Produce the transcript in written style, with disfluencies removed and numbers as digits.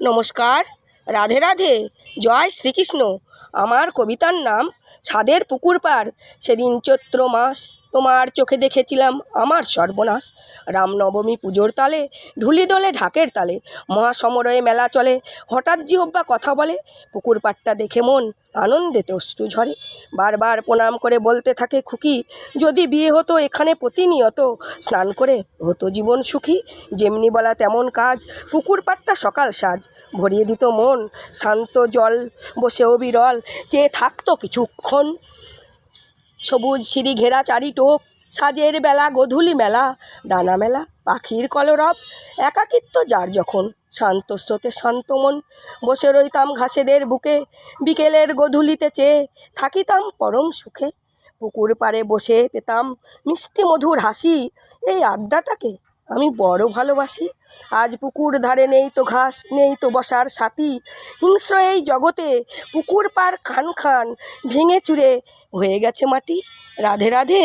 নমস্কার, রাধে রাধে, জয় শ্রীকৃষ্ণ। আমার কবিতার নাম ছাদের পুকুর পার। সেদিন চৈত্র মাস, তোমার চোখে দেখেছিলাম আমার সর্বনাশ। রামনবমী পুজোর তালে, ঢুলি দোলে ঢাকের তালে, মহাসমরয়ে মেলা চলে, হঠাৎ জিহ্বা কথা বলে। পুকুর পাড়টা দেখে মন আনন্দেতে অশ্রু ঝরে। বারবার প্রণাম করে বলতে থাকে খুকি, যদি বিয়ে হতো এখানে প্রতিনিয়ত, স্নান করে হতো জীবন সুখী। যেমনি বলা তেমন কাজ, পুকুর পাড়টা সকাল সাজ ভরিয়ে দিত মন। শান্ত জল বসেও বিরল চেয়ে থাকতো কিছুক্ষণ। সবুজ সিঁড়ি ঘেরা চারি টোপ, সাজের বেলা গোধূলি মেলা, ডানা মেলা পাখির কলরব। একাকিত্ব যার যখন, শান্ত স্রোতে শান্ত মন, বসে রইতাম ঘাসেদের বুকে, বিকেলের গোধূলিতে চেয়ে থাকিতাম পরম সুখে। পুকুর পাড়ে বসে পেতাম মিষ্টি মধুর হাসি, এই আড্ডাটাকে আমি বড় ভালোবাসি। আজ পুকুর ধারে নেই তো ঘাস, নেই তো বসার সাথী, হিংস্র এই জগতে পুকুর পাড় খান খান ভেঙে চুরে হয়ে গেছে মাটি। রাধে রাধে।